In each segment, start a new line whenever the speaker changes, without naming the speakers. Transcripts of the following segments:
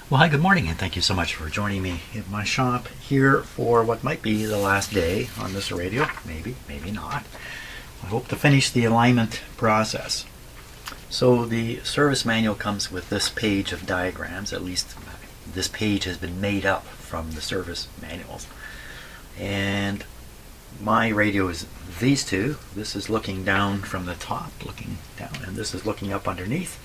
Well, hi, good morning, and thank you so much for joining me in my shop here for what might be the last day on this radio. Maybe, maybe not. I hope to finish the alignment process. So the service manual comes with this page of diagrams. At least this page has been made up from the service manuals. And my radio is these two. This is looking down from the top, looking down, and this is looking up underneath.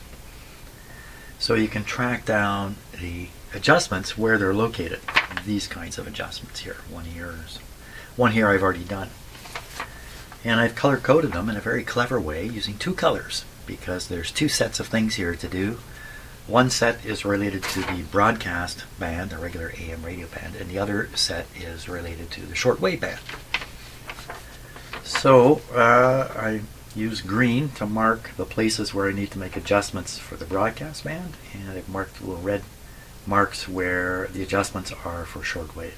So you can track down the adjustments where they're located. These kinds of adjustments here. One here I've already done. And I've color coded them in a very clever way using two colors, because there's two sets of things here to do. One set is related to the broadcast band, the regular AM radio band, and the other set is related to the shortwave band. So I use green to mark the places where I need to make adjustments for the broadcast band, and I've marked little red marks where the adjustments are for shortwave.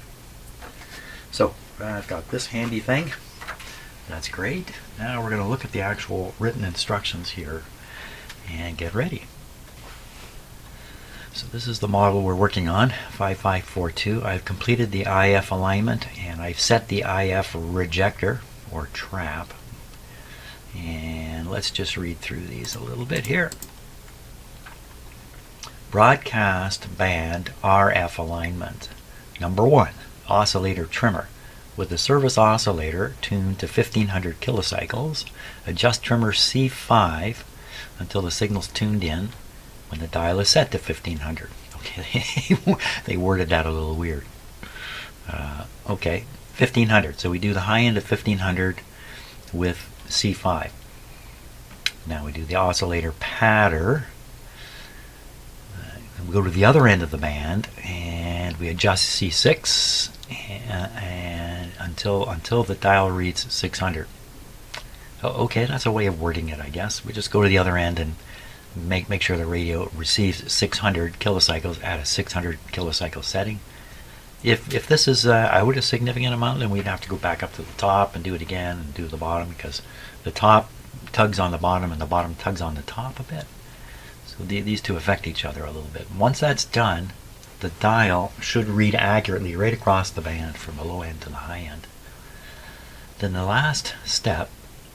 So I've got this handy thing. That's great. Now we're going to look at the actual written instructions here and get ready. So this is the model we're working on, 5542. I've completed the IF alignment, and I've set the IF rejector or trap. And let's just read through these a little bit here. Broadcast band RF alignment. Number 1, oscillator trimmer. With the service oscillator tuned to 1500 kilocycles, adjust trimmer C5 until the signal's tuned in when the dial is set to 1500. Okay, they worded that a little weird. Okay, 1500. So we do the high end of 1500 with C5. Now we do the oscillator pattern. We go to the other end of the band and we adjust C6 and until the dial reads 600. Okay, that's a way of wording it, I guess. We just go to the other end and make sure the radio receives 600 kilocycles at a 600 kilocycle setting. If this is out a significant amount, then we'd have to go back up to the top and do it again and do the bottom, because the top tugs on the bottom and the bottom tugs on the top a bit. So these two affect each other a little bit. Once that's done, the dial should read accurately right across the band from the low end to the high end. Then the last step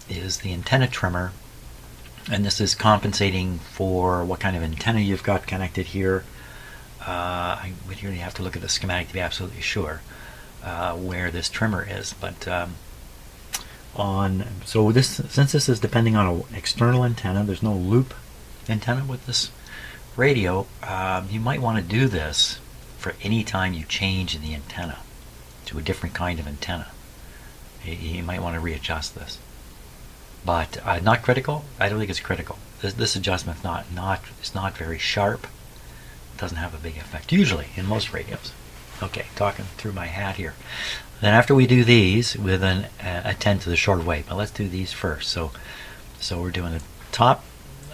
is the antenna trimmer, and this is compensating for what kind of antenna you've got connected here. I would really have to look at the schematic to be absolutely sure where this trimmer is, but since this is depending on an external antenna, there's no loop antenna with this radio. You might want to do this for any time you change in the antenna to a different kind of antenna. You might want to readjust this, but not critical. I don't think it's critical. This adjustment is not very sharp. Doesn't have a big effect usually in most radios. Okay, talking through my hat here. Then after we do these, we'll then attend to the short wave. But let's do these first. So we're doing the top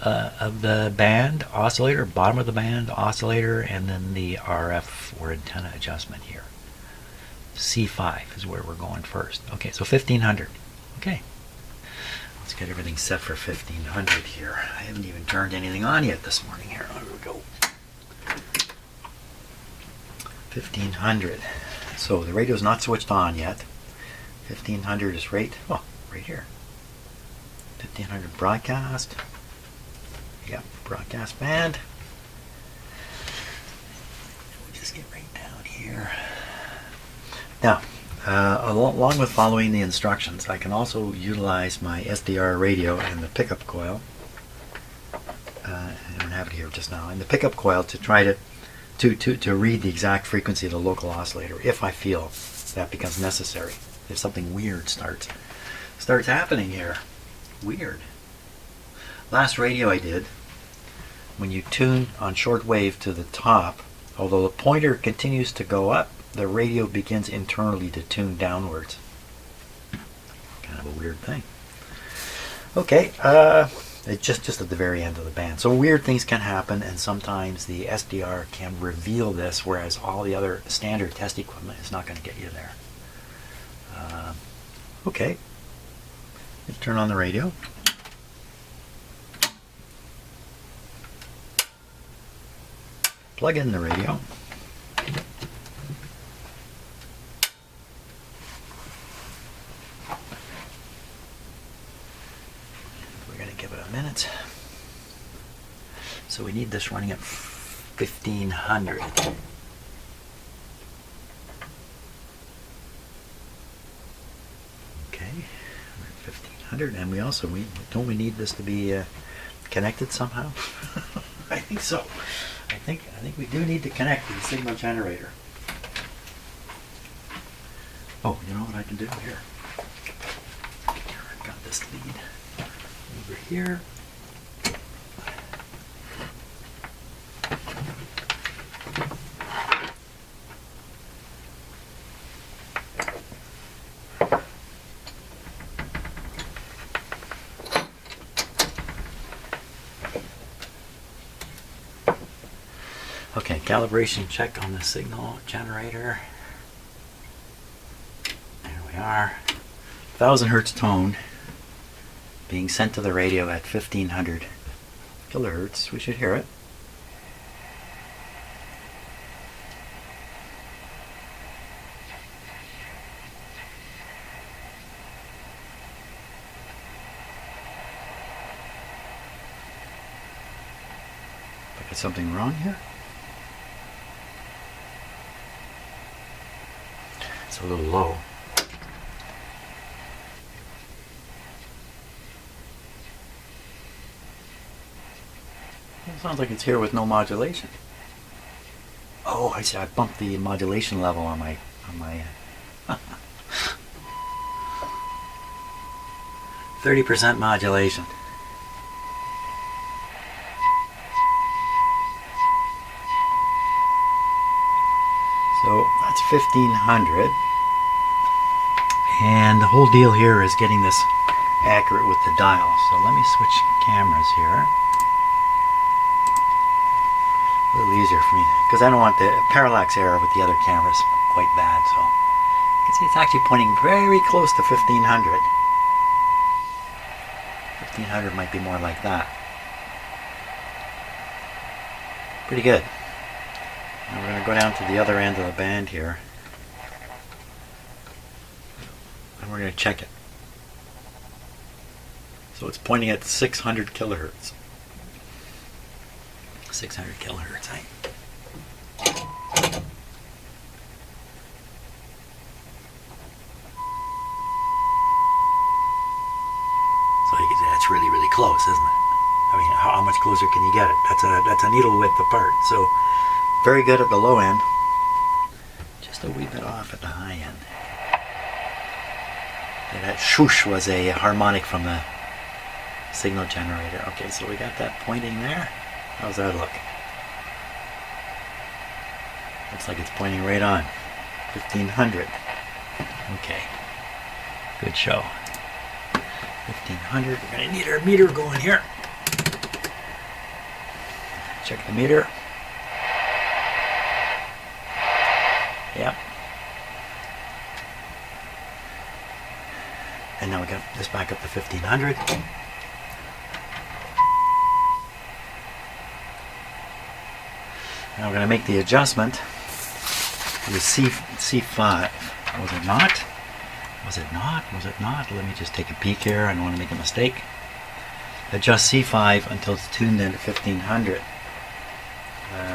of the band oscillator, bottom of the band oscillator, and then the RF or antenna adjustment here. C5 is where we're going first. Okay, so 1500. Okay, let's get everything set for 1500 here. I haven't even turned anything on yet this morning here. Here we go. 1500. So the radio's not switched on yet. 1500 is right here. 1500 broadcast. Yep, broadcast band. We'll just get right down here. Now, along with following the instructions, I can also utilize my SDR radio and the pickup coil. I don't have it here just now. And the pickup coil to try to read the exact frequency of the local oscillator if I feel that becomes necessary. If something weird starts happening here. Weird. Last radio I did, when you tune on shortwave to the top, although the pointer continues to go up, the radio begins internally to tune downwards. Kind of a weird thing. Okay, it's just at the very end of the band. So weird things can happen, and sometimes the SDR can reveal this, whereas all the other standard test equipment is not going to get you there. Okay, let's turn on the radio. plug in the radio. We're going to give it a minute. So we need this running at 1500. Okay, we're at 1500, and we also don't we need this to be connected somehow? I think so. I think we do need to connect to the signal generator. Oh, you know what I can do here? Here, I've got this lead over here. Okay, calibration check on the signal generator. There we are. 1000 hertz tone being sent to the radio at 1500 kilohertz. We should hear it. I got something wrong here? It's a little low. It sounds like it's here with no modulation. Oh, I see. I bumped the modulation level on my 30% modulation. So that's 1500. And the whole deal here is getting this accurate with the dial. So let me switch cameras here. A little easier for me because I don't want the parallax error with the other cameras quite bad. So you can see it's actually pointing very close to 1500. 1500 might be more like that. Pretty good. Now we're going to go down to the other end of the band here. And we're going to check it. So it's pointing at 600 kilohertz. 600 kilohertz, eh? So you can see that's really, really close, isn't it? I mean, how much closer can you get it? That's a needle width apart. So very good at the low end. Just a wee bit off at the high end. And that swoosh was a harmonic from the signal generator. Okay, so we got that pointing there. How's that look? Looks like it's pointing right on. 1500. Okay. Good show. 1500. We're going to need our meter going here. Check the meter. Yep. And now we got this back up to 1500. Now we're going to make the adjustment to the C5. Was it not? Was it not? Was it not? Let me just take a peek here. I don't want to make a mistake. Adjust C5 until it's tuned in to 1500.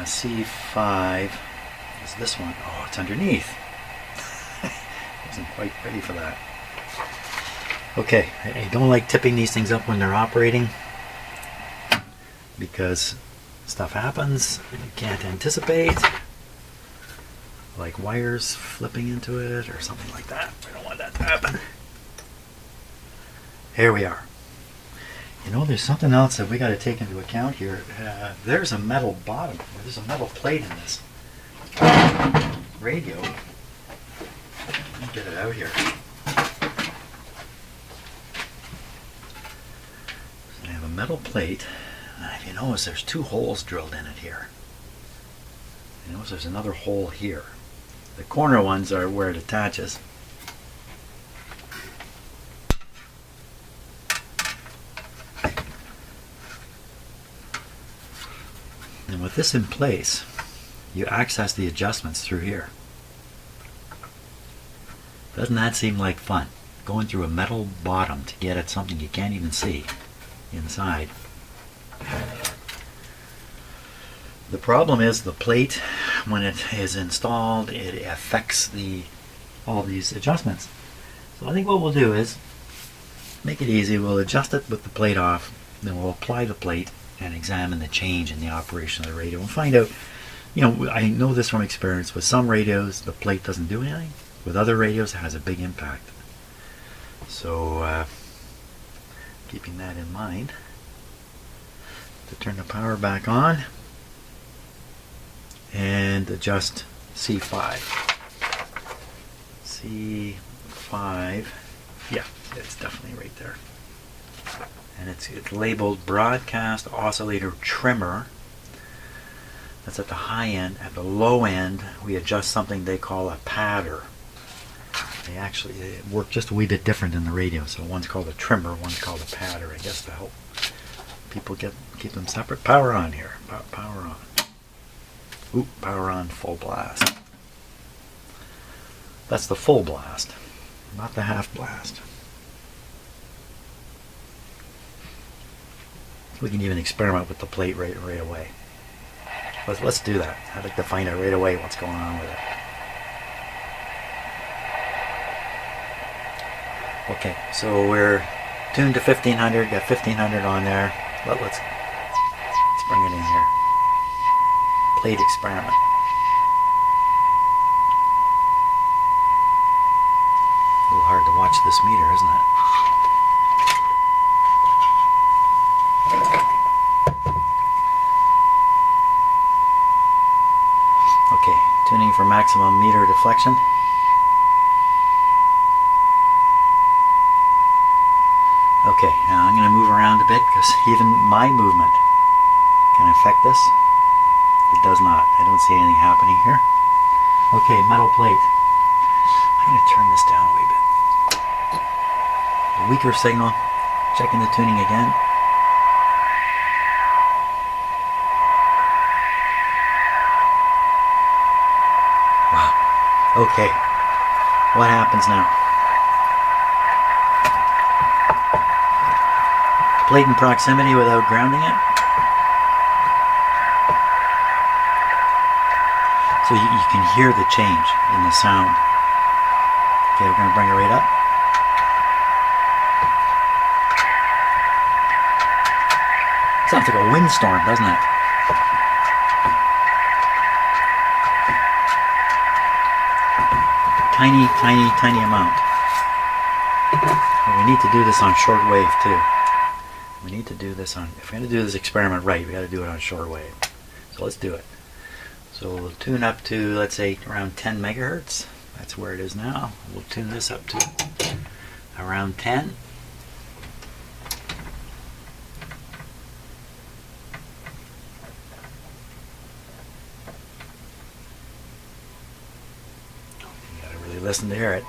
C5 is this one. Oh, it's underneath. Wasn't quite ready for that. Okay, I don't like tipping these things up when they're operating because stuff happens you can't anticipate, like wires flipping into it or something like that. I don't want that to happen. Here we are. You know, there's something else that we got to take into account here. There's a metal bottom. There's a metal plate in this radio. Let me get it out here. So I have a metal plate. If you notice, there's two holes drilled in it here. You notice there's another hole here. The corner ones are where it attaches. And with this in place, you access the adjustments through here. Doesn't that seem like fun? Going through a metal bottom to get at something you can't even see inside. The problem is the plate, when it is installed, it affects all these adjustments. So I think what we'll do is make it easy. We'll adjust it with the plate off, then we'll apply the plate and examine the change in the operation of the radio and find out, I know this from experience, with some radios the plate doesn't do anything. With other radios it has a big impact. So keeping that in mind, to turn the power back on and adjust C5. C5, yeah, it's definitely right there. And it's labeled Broadcast Oscillator Trimmer. That's at the high end. At the low end, we adjust something they call a padder. They work just a wee bit different in the radio. So one's called a trimmer, one's called a padder, I guess, to help people keep them separate. Power on here. Power on. Ooh, power on, full blast. That's the full blast, not the half blast. We can even experiment with the plate right away. Let's do that. I'd like to find out right away what's going on with it. Okay, so we're tuned to 1500, got 1500 on there. Let's bring it in here. Plate experiment. A little hard to watch this meter, isn't it? Okay, tuning for maximum meter deflection. Okay, now I'm going to move around a bit because even my movement can affect this. It does not. I don't see anything happening here. Okay, metal plate. I'm going to turn this down a wee bit. A weaker signal. Checking the tuning again. Wow. Okay. What happens now? Plate in proximity without grounding it. So you can hear the change in the sound. Okay, we're going to bring it right up. Sounds like a windstorm, doesn't it? Tiny, tiny, tiny amount. And we need to do this on shortwave too. We need to do this on, if we're going to do this experiment right, we got to do it on shortwave. So let's do it. So we'll tune up to, let's say, around 10 megahertz. That's where it is now. We'll tune this up to around 10. You got to really listen to hear it.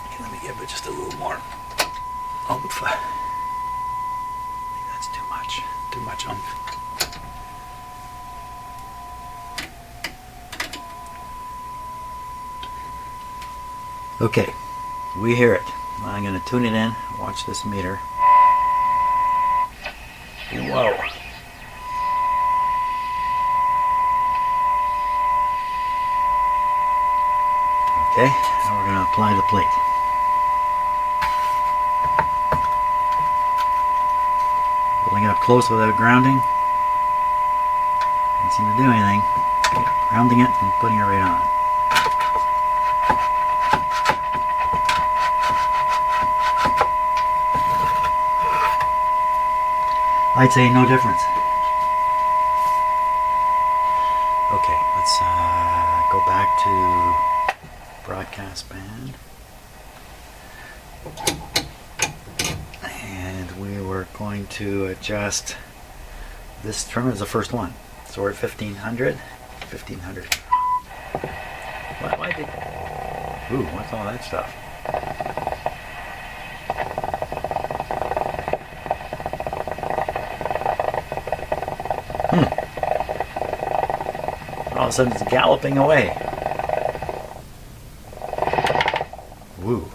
Okay, let me give it just a little more. Oh, I think that's too much. Too much oomph. Okay, we hear it. I'm going to tune it in. Watch this meter. Whoa. Okay, now we're going to apply the plate. Holding it up close without grounding. Doesn't seem to do anything. Grounding it and putting it right on. I'd say no difference. Okay, let's go back to broadcast band. And we were going to adjust, this trimmer is the first one. So we're at 1500. 1500. Why did... Ooh, what's all that stuff? All of a sudden it's galloping away. Woo.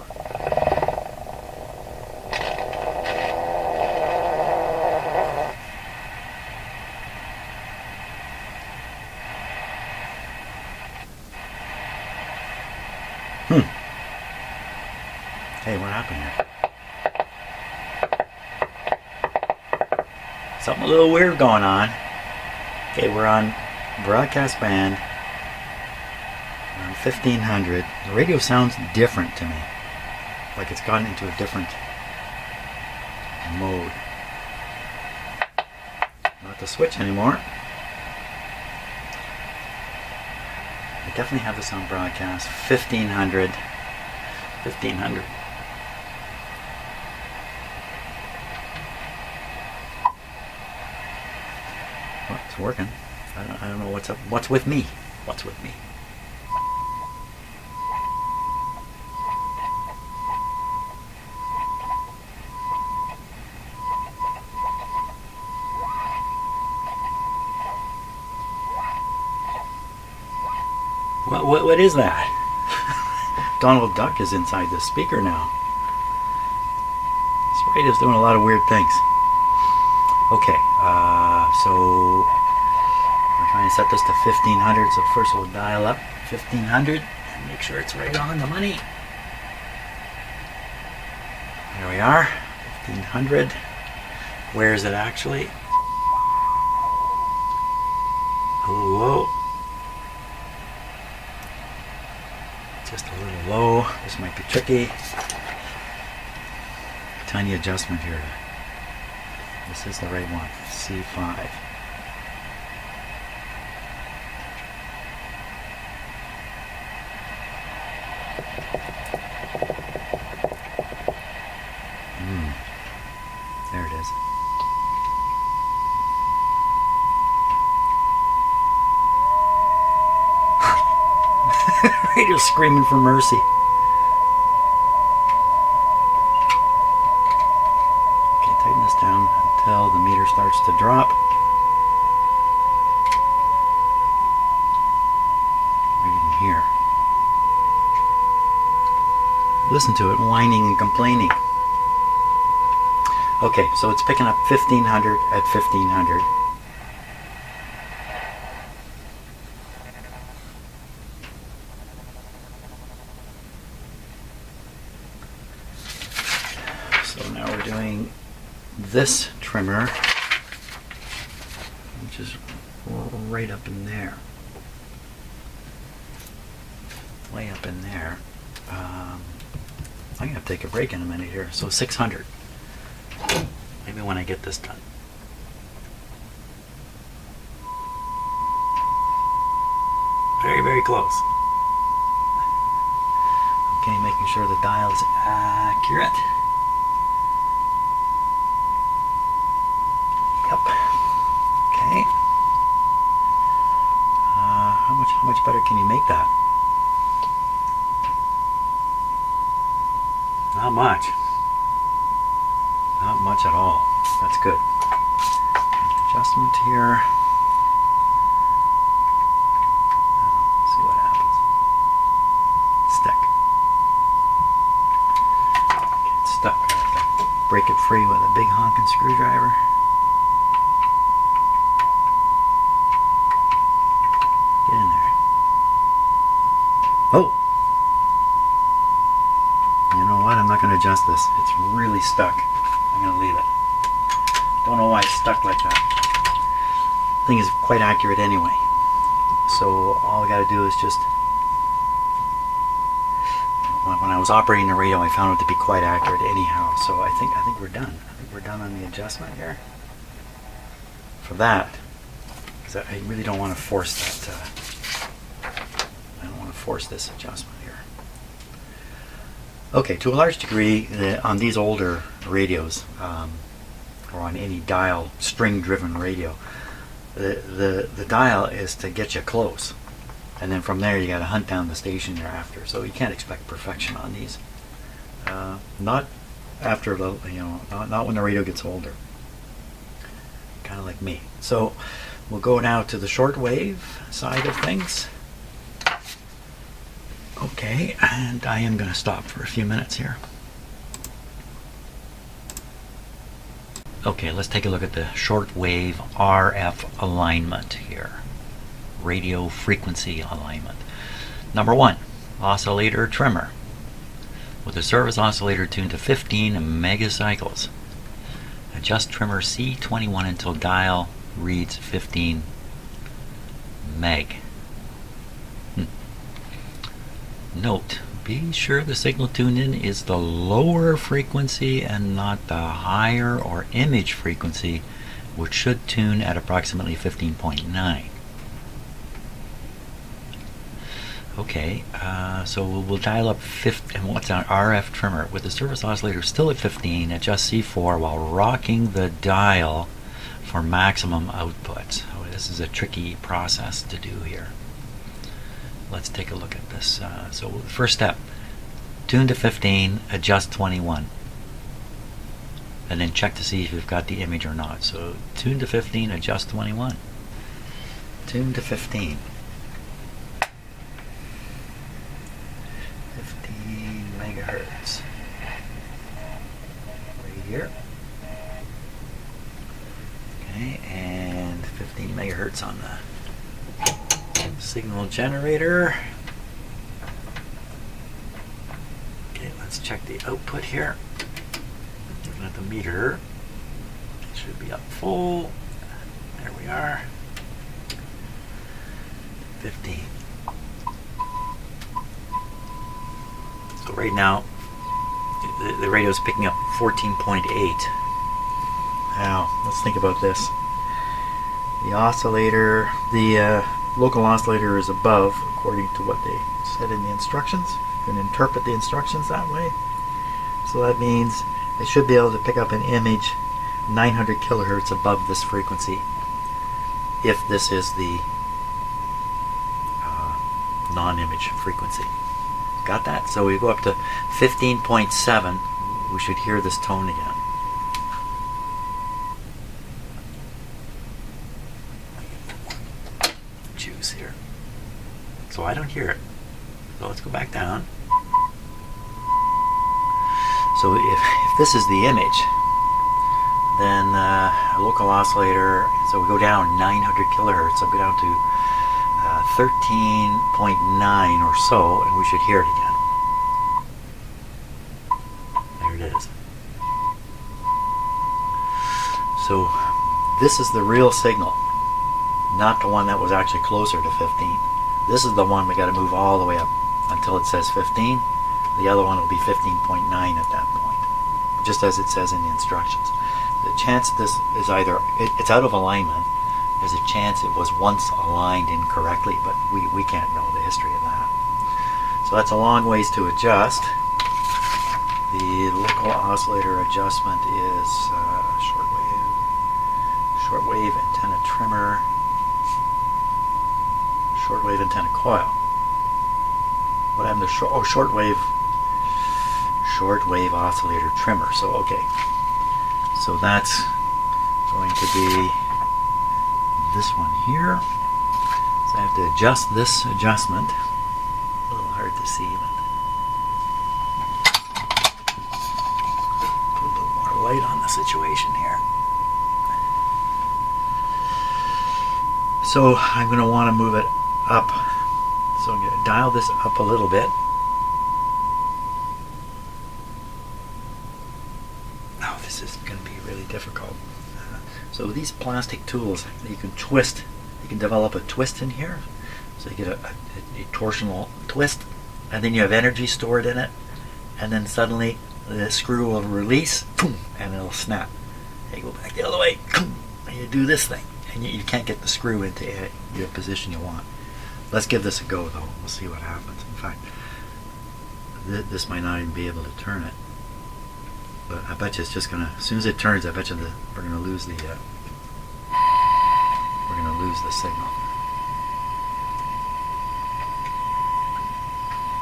Hey, what happened here? Something a little weird going on. Okay, we're on broadcast band. We're on 1500. The radio sounds different to me. Like it's gotten into a different mode. Not the switch anymore. I definitely have this on broadcast. 1500. 1500. Oh, it's working. I don't know what's up. What's with me? What's with me? What is that? Donald Duck is inside the speaker now. This radio's doing a lot of weird things. Okay, so we're trying to set this to 1500. So first we'll dial up 1500 and make sure it's right on the money. There we are, 1500. Where is it actually? Hello. Just a little low. This might be tricky. Tiny adjustment here. This is the right one. C5. There it is. Radio's screaming for mercy. Okay, tighten this down until the meter starts to drop. Right in here. Listen to it whining and complaining. Okay, so it's picking up 1500 at 1500. So now we're doing this trimmer, which is right up in there. Way up in there. I'm going to take a break in a minute here. So 600. Maybe when I get this done. Very, very close. Okay, making sure the dial's accurate. Yep. Okay. How much better can you make that? Not much. Not much at all. That's good. Adjustment here. Let's see what happens. Stuck. Okay, it's stuck. I have to break it free with a big honking screwdriver. Get in there. Oh! You know what? I'm not going to adjust this. It's really stuck. I'm going to leave it. Don't know why it's stuck like that. The thing is quite accurate anyway. So all I got to do is just... When I was operating the radio, I found it to be quite accurate anyhow. So I think we're done. I think we're done on the adjustment here. For that, because I really don't want to force that. I don't want to force this adjustment here. Okay, to a large degree, on these older radios, or on any dial, string-driven radio, the dial is to get you close, and then from there you got to hunt down the station you're after. So you can't expect perfection on these. Not after the, not when the radio gets older. Kind of like me. So We'll go now to the shortwave side of things. Okay, and I am going to stop for a few minutes here. Okay, let's take a look at the shortwave RF alignment here. Radio frequency alignment. Number 1, oscillator trimmer. With the service oscillator tuned to 15 megacycles. Adjust trimmer C21 until dial reads 15 meg. Note, be sure the signal tuned in is the lower frequency and not the higher or image frequency, which should tune at approximately 15.9. Okay, so we'll dial up 50, and what's an RF trimmer with the service oscillator still at 15, adjust C4 while rocking the dial for maximum output. So this is a tricky process to do here. Let's take a look at this. So first step, tune to 15, adjust 21. And then check to see if you've got the image or not. So tune to 15, adjust 21. Tune to 15. 15 megahertz. Right here. Okay, and 15 megahertz on the signal generator. Okay, let's check the output here. Looking at the meter, it should be up full. There we are. 15. So right now, the radio is picking up 14.8. Now, let's think about this. The oscillator, the local oscillator is above, according to what they said in the instructions. You can interpret the instructions that way. So that means they should be able to pick up an image 900 kilohertz above this frequency, if this is the non-image frequency. Got that? So we go up to 15.7, we should hear this tone again. Choose here. So I don't hear it. So let's go back down. So if this is the image, then a local oscillator, so we go down 900 kilohertz, so go down to 13.9 or so, and we should hear it again. There it is. So this is the real signal, not the one that was actually closer to 15. This is the one we got to move all the way up until it says 15. The other one will be 15.9 at that point, just as it says in the instructions. The chance this is either, it's out of alignment. There's a chance it was once aligned incorrectly, but we can't know the history of that. So that's a long ways to adjust. The local oscillator adjustment is shortwave antenna trimmer, shortwave antenna coil. What happened to shortwave oscillator trimmer? So okay, so that's going to be this one here. So I have to adjust this adjustment. A little hard to see, but put a little more light on the situation here. So I'm going to want to move it up. So I'm going to dial this up a little bit. Oh, this is going to be really difficult. So these plastic tools, you can twist. You can develop a twist in here. So you get a torsional twist, and then you have energy stored in it, and then suddenly the screw will release, and it'll snap. And you go back the other way, and you do this thing, and you can't get the screw into your position you want. Let's give this a go, though. We'll see what happens. In fact, this might not even be able to turn it. But I bet you it's just gonna. As soon as it turns, I bet you we're gonna lose the. We're gonna lose the signal.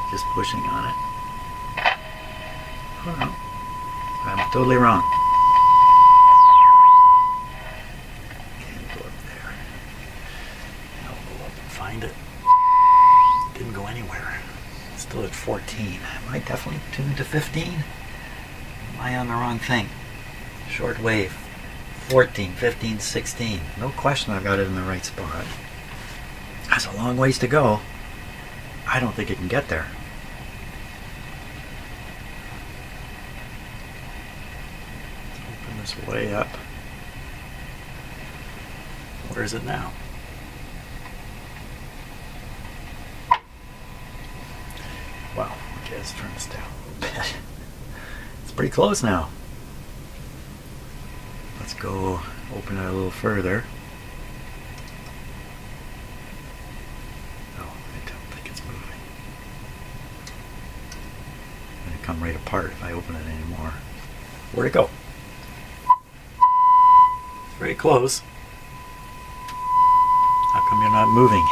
Just pushing on it. Oh no, I'm totally wrong. Can't go up there. find it. Didn't go anywhere. Still at 14. Am I definitely tuned to 15? Am I on the wrong thing? Shortwave. 14, 15, 16. No question I've got it in the right spot. That's a long ways to go. I don't think it can get there. Let's open this way up. Where is it now? Wow. Okay, let's turn this down a little bit. It's pretty close now. Let's go open it a little further. Oh, I don't think it's moving. It's going to come right apart if I open it anymore. Where'd it go? It's very close. How come you're not moving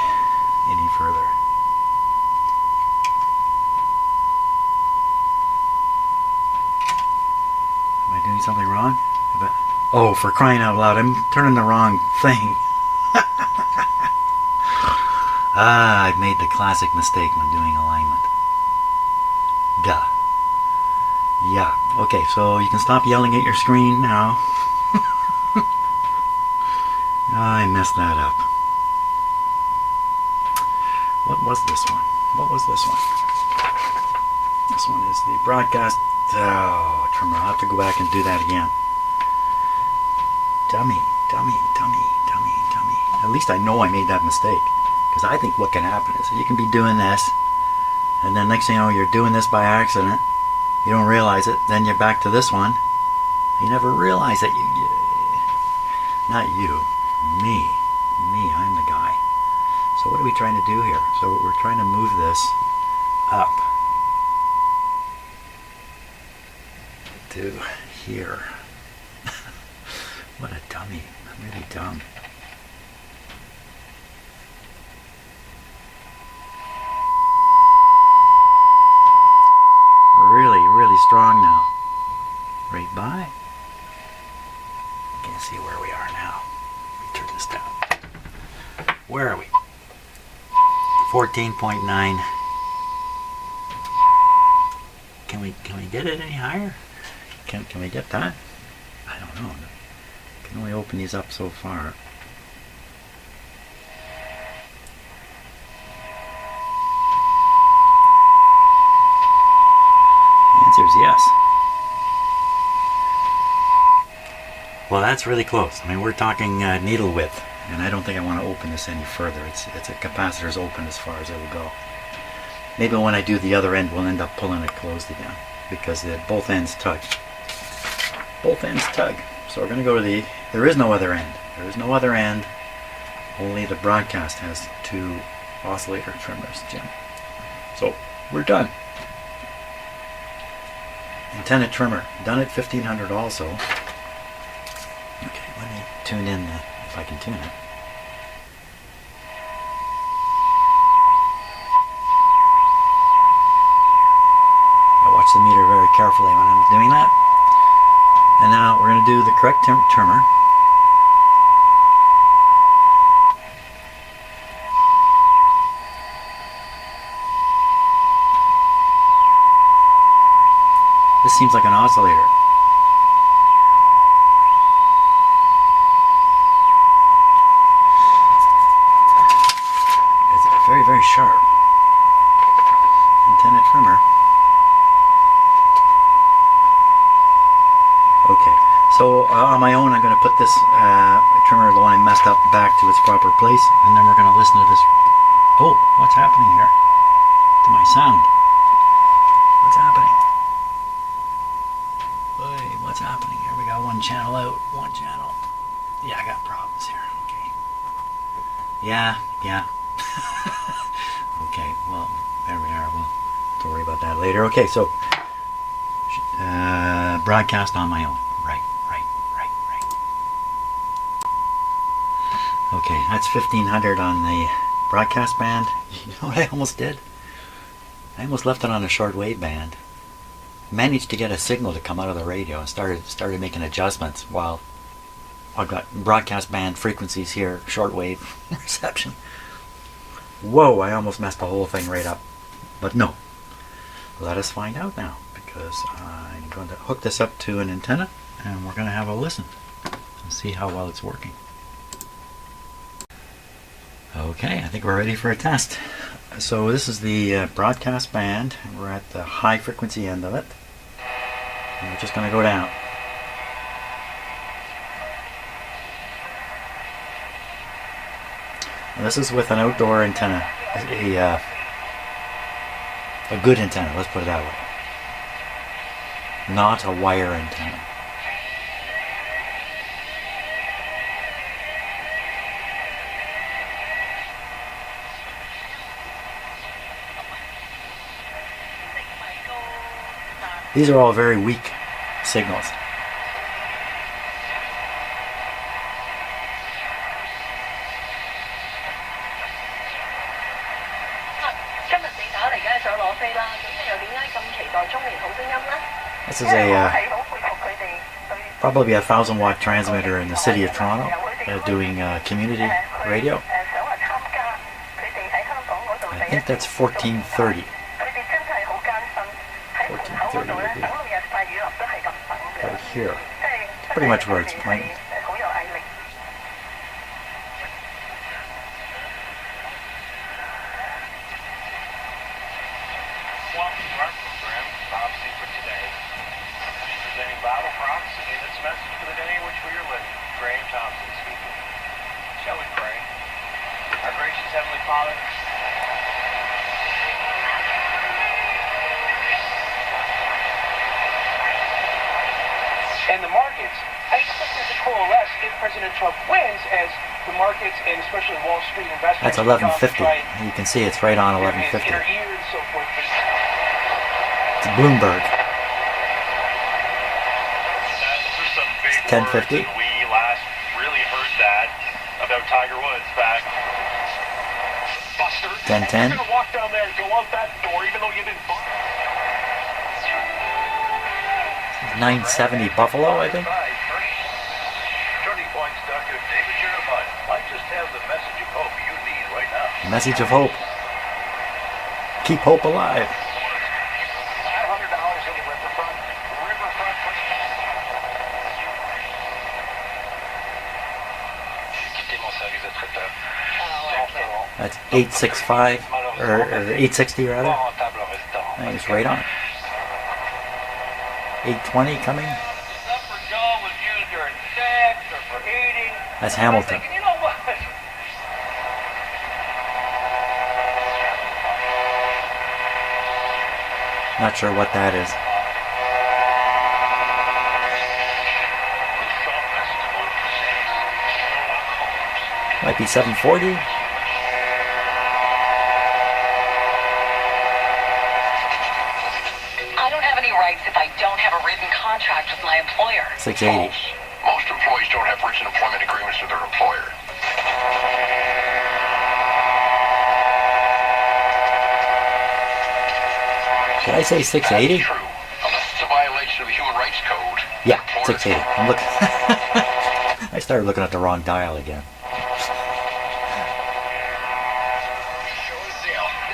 any further? Am I doing something wrong? Oh, for crying out loud, I'm turning the wrong thing. I've made the classic mistake when doing alignment. Duh. Yeah, okay, so you can stop yelling at your screen now. I messed that up. What was this one? What was this one? This one is the broadcast. Oh, trimmer. I'll have to go back and do that again. Dummy. At least I know I made that mistake. Because I think what can happen is you can be doing this, and then next thing you know, you're doing this by accident. You don't realize it. Then you're back to this one. You never realize that not you. Me. I'm the guy. So what are we trying to do here? So we're trying to move this up to here. What a dummy. I'm really dumb. Really strong now. Right by. Can't see where we are now. Let me turn this down. Where are we? 14.9. Can we get it any higher? Can we get that? I don't know. I can only open these up so far. The answer is yes. Well, that's really close. I mean, we're talking needle width, and I don't think I want to open this any further. It's a capacitor's open as far as it will go. Maybe when I do the other end, we'll end up pulling it closed again, because both ends tug. Both ends tug. So we're going to go to there is no other end. There is no other end. Only the broadcast has two oscillator trimmers, Jim. So we're done. Antenna trimmer, done at 1500 also. Okay, let me tune in if I can tune it. I watch the meter very carefully when I'm doing that. And now we're going to do the correct trimmer. This seems like an oscillator. It's very, very sharp. Antenna trimmer. Okay, so on my own I'm going to put this trimmer, the one I messed up, back to its proper place, and then we're going to listen to this. Oh, what's happening here to my sound? What's happening? Hey, what's happening here? We got one channel out, one channel. Yeah, I got problems here. Okay. Yeah. Okay, well, there we are. We'll have to worry about that later. Okay, so broadcast on my own. Right. Okay, that's 1500 on the broadcast band. You know what I almost did? I almost left it on a shortwave band. Managed to get a signal to come out of the radio and started making adjustments while I've got broadcast band frequencies here, shortwave reception. Whoa, I almost messed the whole thing right up. But no. Let us find out now, because I'm going to hook this up to an antenna and we're going to have a listen and see how well it's working. Okay, I think we're ready for a test. So this is the broadcast band. We're at the high frequency end of it. And we're just going to go down. And this is with an outdoor antenna. A good antenna, let's put it that way. Not a wire antenna. These are all very weak signals. This is probably a 1,000-watt transmitter in the city of Toronto, doing community radio. I think that's 1430. 1430 would be right here. It's pretty much where it's playing.
And the markets, I expect that to coalesce if President Trump wins, as the markets and especially Wall Street investors.
That's 1150. You can see it's right on 1150. It's Bloomberg. It's 1050.
We last really heard that about Tiger Woods back. Buster,
1010.
you're gonna walk down there and go out that door, even though you didn't.
970 Buffalo, I think. Message of hope. Keep hope alive. That's 865 or 860 rather. I think it's right on. 820 coming. That's Hamilton. Not sure what that is. Might be 740.
If I don't have a written contract with my employer.
680.
Most employees don't have written employment agreements with their employer.
Did I say 680?
True. Unless it's a violation of the Human Rights Code.
Yeah, 680. I'm looking. I started looking at the wrong dial again.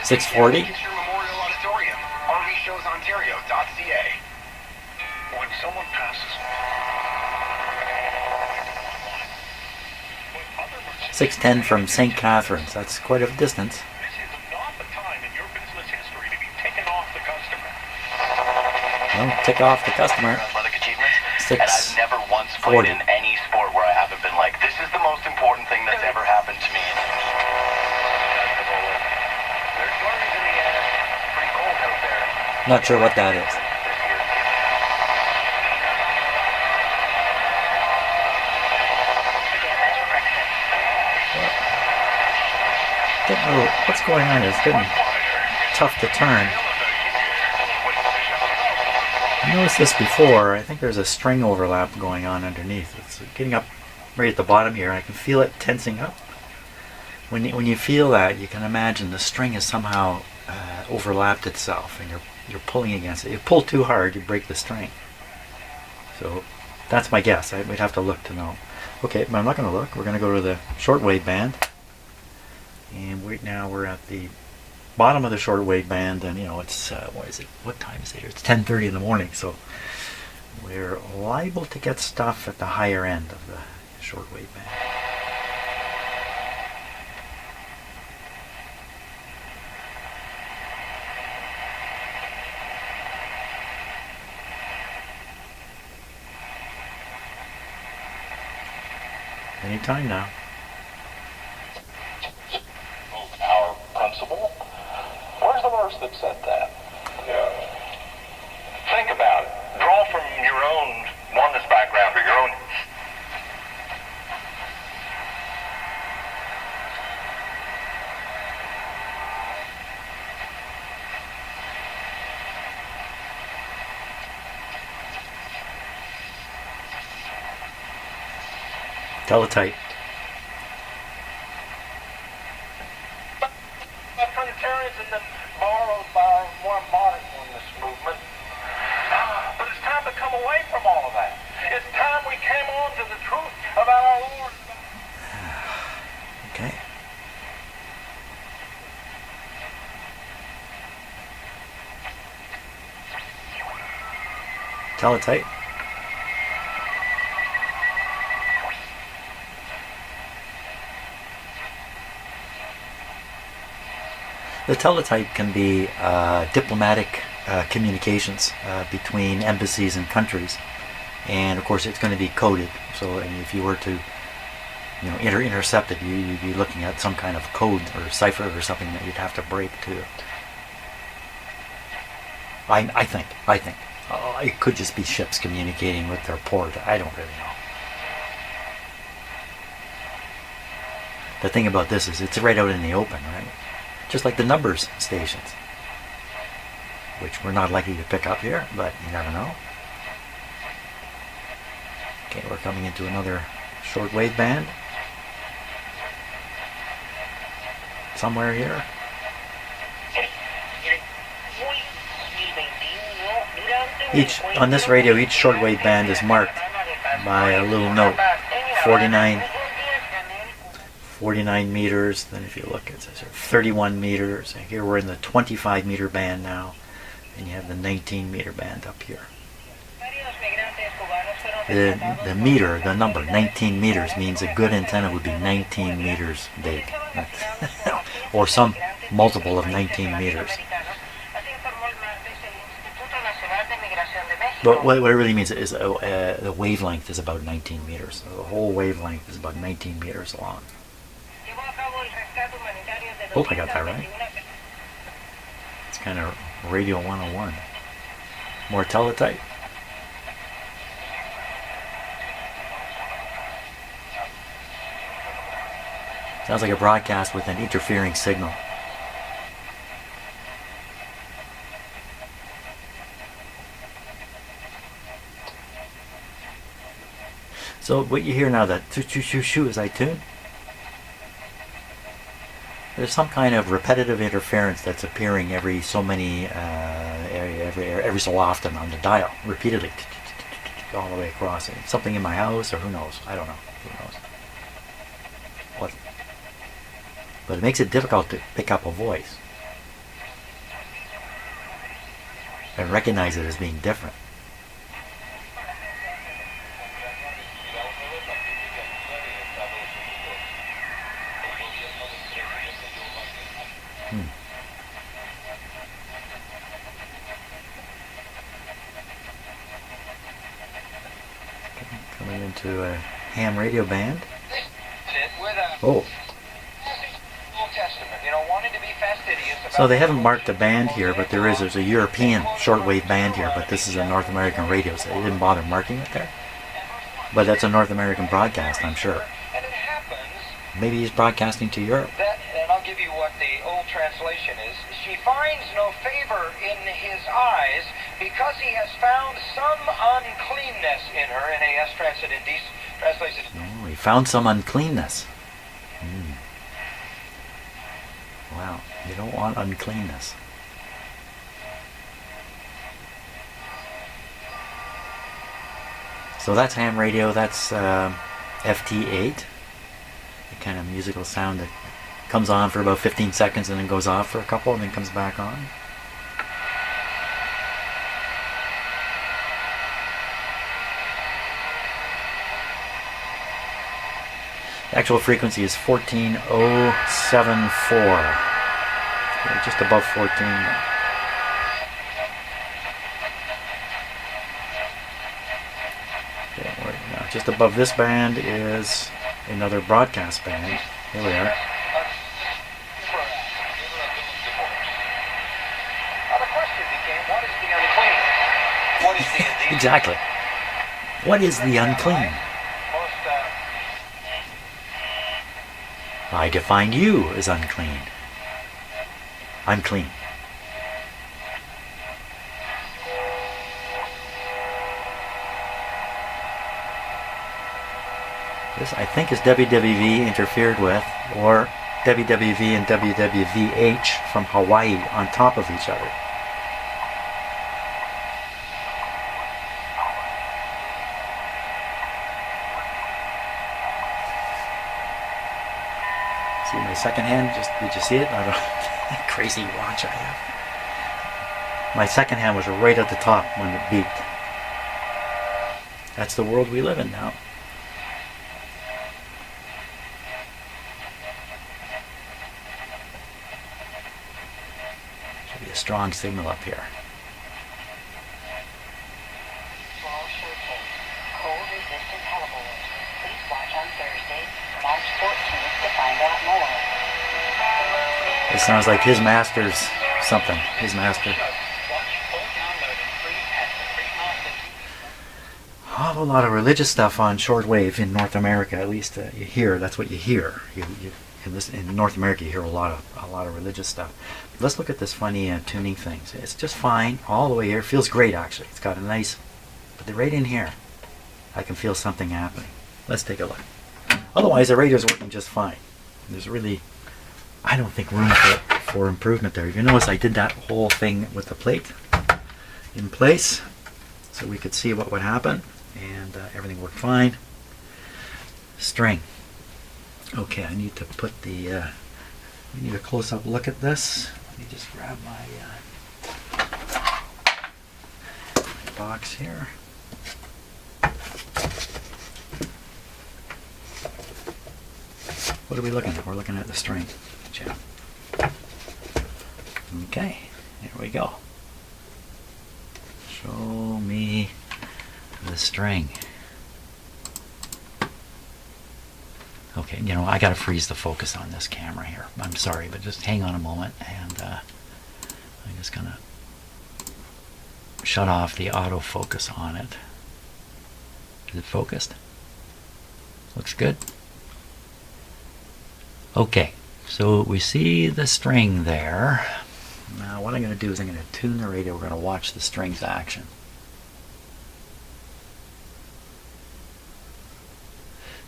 640.
When someone passes
610 from St. Catharines. That's quite a distance.
this is not the time in your business history to be ticking off the customer.
Well, tick off the customer.
Athletic achievements.
640.
And I've never once played in any sport where I haven't been like, this is the most important thing that's ever happened to me.
There's flurries in the air. Pretty cold out there.
Not sure what that is. Don't know what's going on. It's getting tough to turn. I noticed this before. I think there's a string overlap going on underneath. It's getting up right at the bottom here. I can feel it tensing up. When you feel that, you can imagine the string has somehow overlapped itself, and you're pulling against it. You pull too hard, you break the string. So that's my guess. We'd have to look to know. Okay, but I'm not going to look. We're going to go to the shortwave band. And right now we're at the bottom of the shortwave band, and it's what is it? What time is it here? It's 10:30 in the morning, so we're liable to get stuff at the higher end of the shortwave band. Anytime now.
Our principal? Where's the verse that said that? Yeah. Think about it. Draw from your own oneness background or your own.
Teletype.
Trinitarians and then borrowed by our more modern oneness movement. But it's time to come away from all of that. It's time we came on to the truth about our Lord.
Okay. Teletype. The teletype can be diplomatic communications between embassies and countries, and of course it's going to be coded. So if you were to, intercept it, you'd be looking at some kind of code or cipher or something that you'd have to break too. I think it could just be ships communicating with their port. I don't really know. The thing about this is it's right out in the open, right? Just like the numbers stations, which we're not likely to pick up here, but you never know. Okay, we're coming into another shortwave band. Somewhere here. On this radio, each shortwave band is marked by a little note. 49 meters. Then if you look, it says 31 meters. And here we're in the 25 meter band now, and you have the 19 meter band up here. The meter, the number 19 meters means a good antenna would be 19 meters big, or some multiple of 19 meters. But what it really means is the wavelength is about 19 meters. So the whole wavelength is about 19 meters long. Hope I got that right. It's kind of Radio 101. More teletype. Sounds like a broadcast with an interfering signal. So what you hear now, that shoo as I tune, there's some kind of repetitive interference that's appearing every so many, every so often on the dial, repeatedly, all the way across. Something in my house, or who knows? I don't know. Who knows? What? But it makes it difficult to pick up a voice and recognize it as being different. Coming into a ham radio band. Oh. So they haven't marked a band here, but there's a European shortwave band here, but this is a North American radio, so they didn't bother marking it there. But that's a North American broadcast, I'm sure. Maybe he's broadcasting to Europe.
And I'll give you what the old translation is. She finds no favor in his eyes because he has found some uncleanness in her. NAS translated
Oh, he found some uncleanness. Wow, you don't want uncleanness. So that's ham radio, that's FT8, the kind of musical sound that comes on for about 15 seconds and then goes off for a couple and then comes back on. The actual frequency is 14074. We're just above 14 now. Okay, now just above this band is another broadcast band. Here we are.
Now the question became, what is the unclean? What is the indecent?
Exactly. What is the unclean? I define you as unclean. I'm clean. This, I think, is WWV interfered with, or WWV and WWVH from Hawaii on top of each other. See my second hand? Did you see it? I don't know. Crazy watch I have. My second hand was right at the top when it beeped. That's the world we live in now. Should be a strong signal up here.
Fall showcase. Cold-resistant hellebores. Please watch on Thursday, March 14th to find out more.
It sounds like his master's something. His master. A lot of religious stuff on shortwave in North America. At least you hear. That's what you hear. In North America, you hear a lot of religious stuff. Let's look at this funny tuning thing. It's just fine all the way here. It feels great actually. It's got a nice, but right in here, I can feel something happening. Let's take a look. Otherwise, the radio's working just fine. There's really, I don't think, room for improvement there. If you notice, I did that whole thing with the plate in place so we could see what would happen, and everything worked fine. String. Okay, I need to put the, we need a close-up look at this. Let me just grab my box here. What are we looking at? We're looking at the string. Check. Okay, there we go. Show me the string. Okay, you know, I gotta freeze the focus on this camera here. I'm sorry, but just hang on a moment, and I'm just gonna shut off the autofocus on it. Is it focused? Looks good. Okay, so we see the string there. Now what I'm going to do is I'm going to tune the radio. We're going to watch the string's action.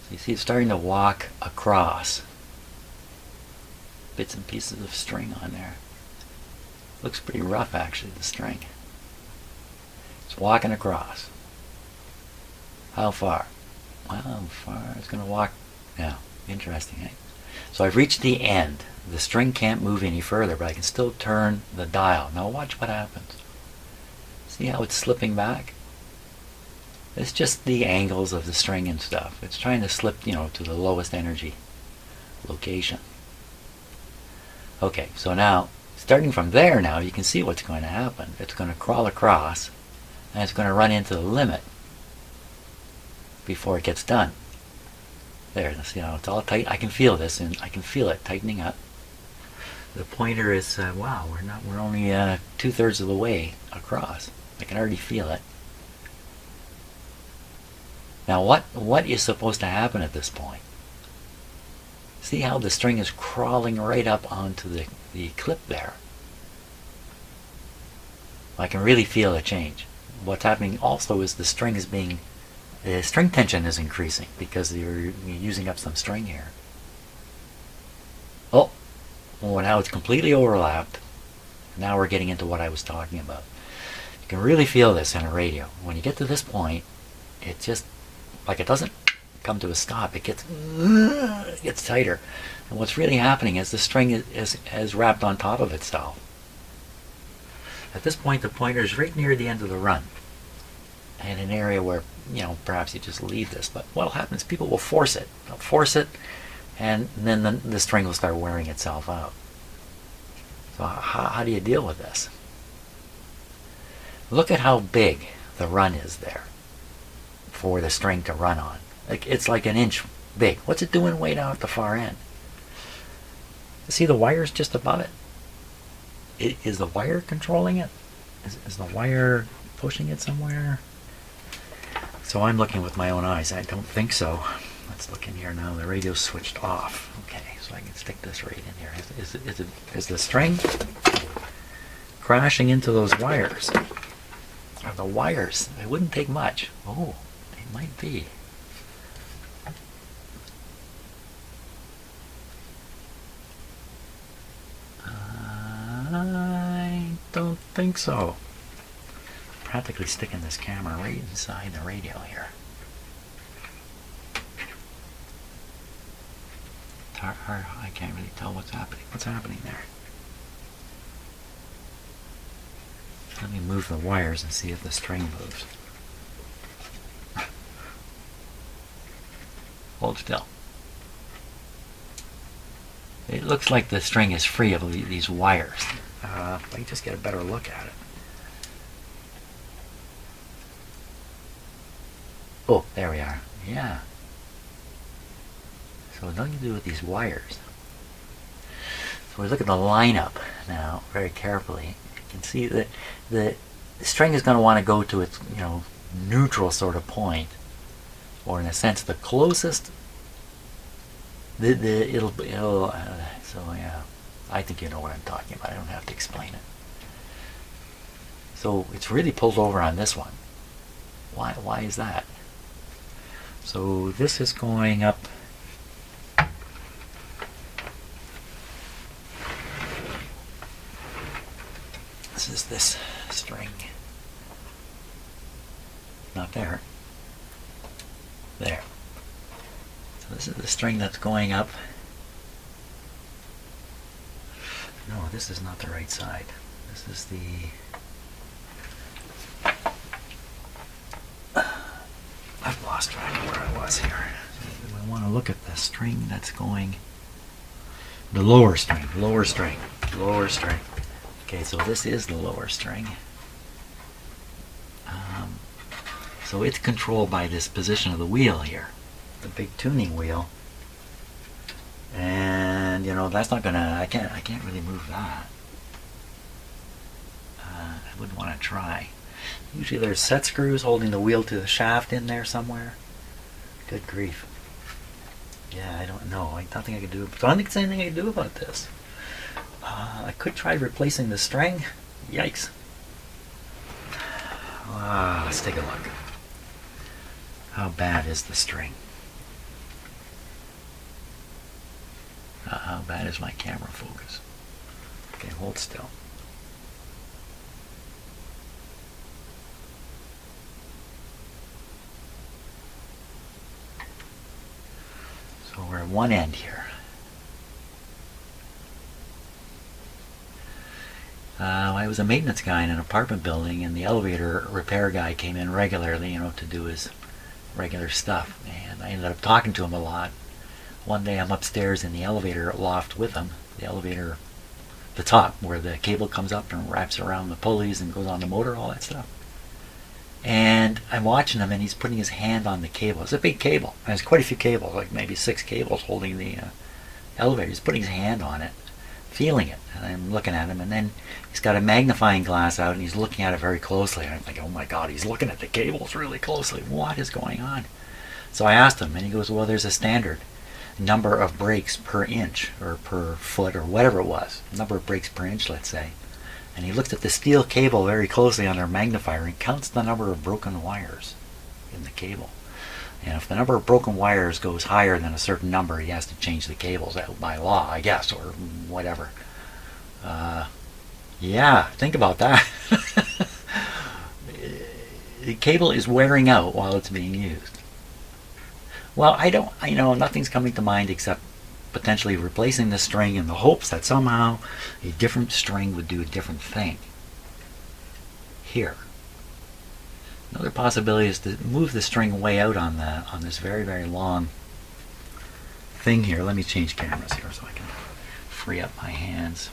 So you see it's starting to walk across. Bits and pieces of string on there. Looks pretty rough actually, the string. It's walking across. How far? Well, how far? It's going to walk. Yeah, interesting, eh? So I've reached the end. The string can't move any further, but I can still turn the dial. Now watch what happens. See how it's slipping back? It's just the angles of the string and stuff. It's trying to slip, you know, to the lowest energy location. Okay, so now, starting from there now, you can see what's going to happen. It's going to crawl across, and it's going to run into the limit before it gets done. There, see how it's all tight. I can feel this, and I can feel it tightening up. The pointer is wow. We're only 2/3 of the way across. I can already feel it. Now, what is supposed to happen at this point? See how the string is crawling right up onto the clip there. I can really feel a change. What's happening also is the string tension is increasing because you're using up some string here. Oh, well, now it's completely overlapped. Now we're getting into what I was talking about. You can really feel this in a radio. When you get to this point, it's just like it doesn't come to a stop, it gets tighter. And what's really happening is the string is wrapped on top of itself. At this point, the pointer is right near the end of the run, in an area where, perhaps you just leave this. But what'll happen is people will force it. They'll force it, and then the string will start wearing itself out. So how do you deal with this? Look at how big the run is there for the string to run on. It's like an inch big. What's it doing way down at the far end? See the wires just above it? Is the wire controlling it? Is the wire pushing it somewhere? So I'm looking with my own eyes. I don't think so. Let's look in here now. The radio's switched off. Okay, so I can stick this right in here. Is the string crashing into those wires? Are the wires? It wouldn't take much. Oh, it might be. I don't think so. Practically sticking this camera right inside the radio here. I can't really tell what's happening. What's happening there? Let me move the wires and see if the string moves. Hold still. It looks like the string is free of these wires. Let me just get a better look at it. Oh, there we are. Yeah. So nothing to do with these wires. So we look at the lineup now very carefully. You can see that the string is going to want to go to its neutral sort of point, or in a sense the closest. So yeah, I think you know what I'm talking about. I don't have to explain it. So it's really pulled over on this one. Why is that? So this is going up. This is this string. Not there. There. So this is the string that's going up. No, this is not the right side. This is the... I've lost track of where I was here. We want to look at the string that's going... The lower string, lower string, lower string. Okay, so this is the lower string. So it's controlled by this position of the wheel here, the big tuning wheel. And that's not gonna. I can't really move that. I wouldn't want to try. Usually there's set screws holding the wheel to the shaft in there somewhere. Good grief. Yeah, I don't know. I don't think I could do it. I don't think there's anything I can do about this. I could try replacing the string. Yikes. Let's take a look. How bad is the string? How bad is my camera focus? Okay, hold still. So we're at one end here. I was a maintenance guy in an apartment building, and the elevator repair guy came in regularly, to do his regular stuff. And I ended up talking to him a lot. One day I'm upstairs in the elevator loft with him. The elevator, the top, where the cable comes up and wraps around the pulleys and goes on the motor, all that stuff. And I'm watching him, and he's putting his hand on the cable. It's a big cable. There's quite a few cables, like maybe 6 cables holding the elevator. He's putting his hand on it, feeling it. And I'm looking at him, and then he's got a magnifying glass out, and he's looking at it very closely. And I'm thinking, oh my God, he's looking at the cables really closely. What is going on? So I asked him, and he goes, well, there's a standard number of breaks per inch, or per foot, or whatever it was. Number of breaks per inch, let's say. And he looked at the steel cable very closely on their magnifier and counts the number of broken wires in the cable. And if the number of broken wires goes higher than a certain number, he has to change the cables out by law, I guess, or whatever. Yeah, think about that. The cable is wearing out while it's being used. Well, nothing's coming to mind except potentially replacing the string in the hopes that somehow a different string would do a different thing. Here. Another possibility is to move the string way out on this very, very long thing here. Let me change cameras here so I can free up my hands.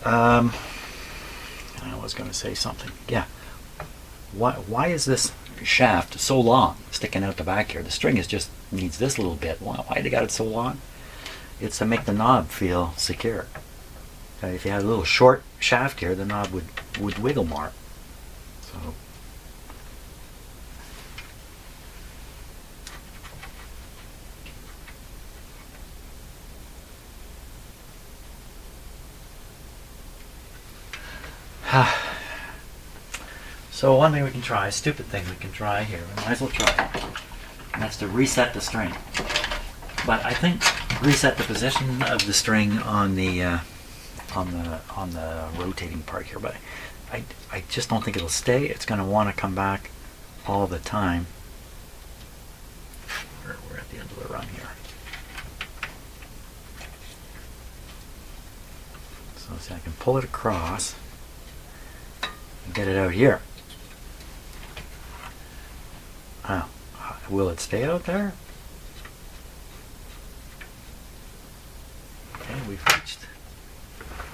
I was going to say something. Yeah. Why is this shaft so long sticking out the back here? The string just needs this little bit. Why they got it so long? It's to make the knob feel secure. If you had a little short shaft here, the knob would wiggle more. So so one thing we can try, a stupid thing we can try here, we might as well try it, and that's to reset the string. But I think reset the position of the string on the rotating part here, but I just don't think it'll stay. It's going to want to come back all the time. We're at the end of the run here. So see, I can pull it across and get it out here. Will it stay out there? Okay, we've reached.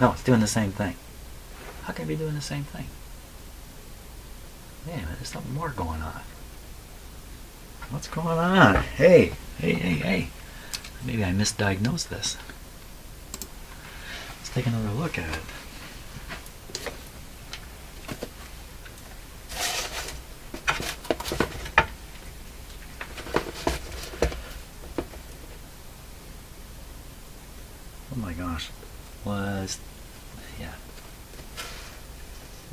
No, it's doing the same thing. How can it be doing the same thing? Man, there's something more going on. What's going on? Hey. Maybe I misdiagnosed this. Let's take another look at it. Oh my gosh. Yeah.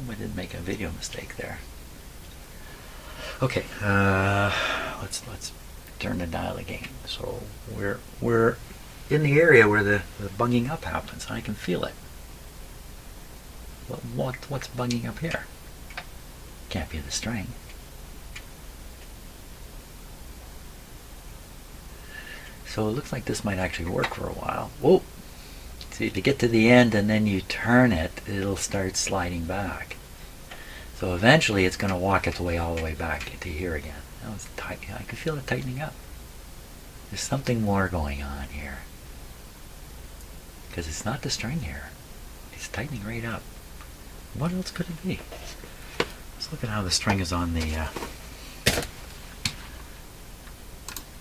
I did make a video mistake there. Okay, let's turn the dial again. So we're in the area where the bunging up happens. I can feel it. What's bunging up here? Can't be the string. So it looks like this might actually work for a while. Whoa! See, if you get to the end and then you turn it, it'll start sliding back. So eventually it's going to walk its way all the way back into here again. Now it's tight. I can feel it tightening up. There's something more going on here. Because it's not the string here. It's tightening right up. What else could it be? Let's look at how the string is on the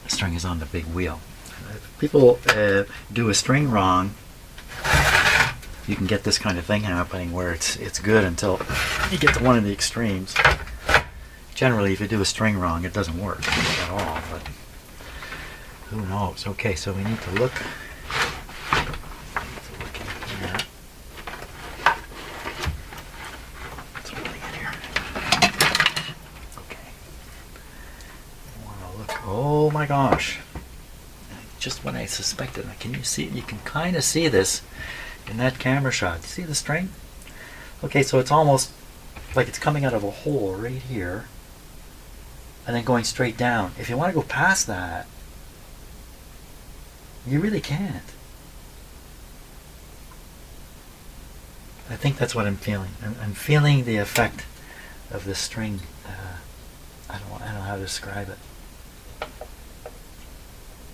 string is on the big wheel. If people do a string wrong, you can get this kind of thing happening where it's good until you get to one of the extremes. Generally, if you do a string wrong, it doesn't work at all, but who knows? Okay, so we need to look in here. Let's really get here. Okay. I want to look. Oh my gosh. Just when I suspected. Can you see? You can kind of see this in that camera shot. You see the string? Okay, so it's almost like it's coming out of a hole right here and then going straight down. If you want to go past that, you really can't. I think that's what I'm feeling. I'm feeling the effect of the string. I don't know how to describe it.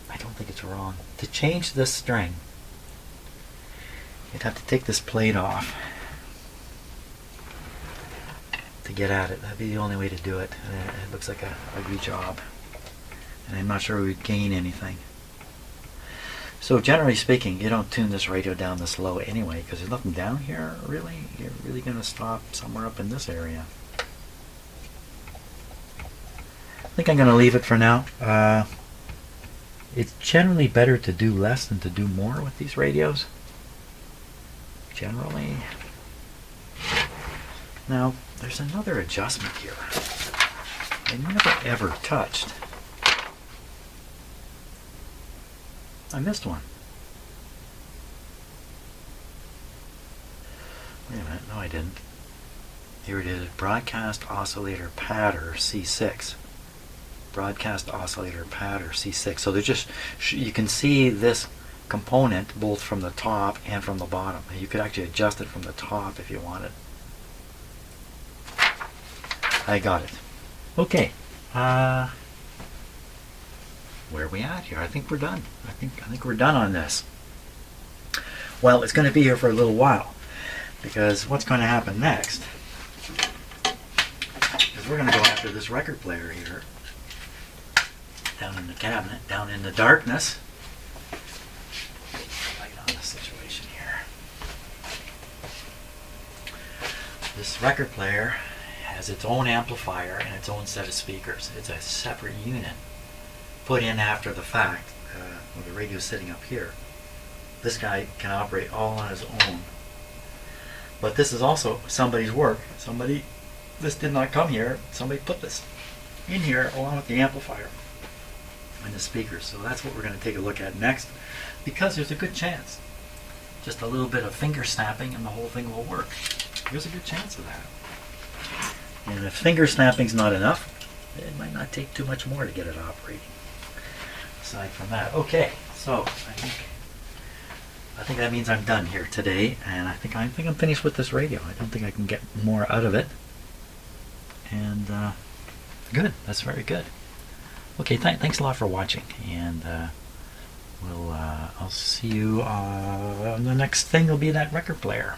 I don't think it's wrong. To change this string, you'd have to take this plate off to get at it. That'd be the only way to do it. It looks like a ugly job. And I'm not sure we'd gain anything. So generally speaking, you don't tune this radio down this low anyway, because there's nothing down here, really. You're really going to stop somewhere up in this area. I think I'm going to leave it for now. It's generally better to do less than to do more with these radios. Generally. Now, there's another adjustment here I never ever touched. I missed one. Wait a minute, no I didn't. Here it is, broadcast oscillator pattern C6. broadcast oscillator pad, or C6. So they're just, you can see this component both from the top and from the bottom. You could actually adjust it from the top if you wanted. I got it. Okay. Where are we at here? I think we're done. I think we're done on this. Well, it's going to be here for a little while, because what's going to happen next is we're going to go after this record player here, down in the cabinet, down in the darkness. Light on the situation here. This record player has its own amplifier and its own set of speakers. It's a separate unit put in after the fact. Well, the radio's sitting up here. This guy can operate all on his own. But this is also somebody's work. This did not come here. Somebody put this in here along with the amplifier and the speakers. So that's what we're going to take a look at next, because there's a good chance. Just a little bit of finger snapping and the whole thing will work. There's a good chance of that. And if finger snapping's not enough, it might not take too much more to get it operating. Aside from that. Okay, so I think that means I'm done here today, and I think I'm finished with this radio. I don't think I can get more out of it. And good, that's very good. Okay, thanks a lot for watching, and I'll see you on the next thing. Will be that record player.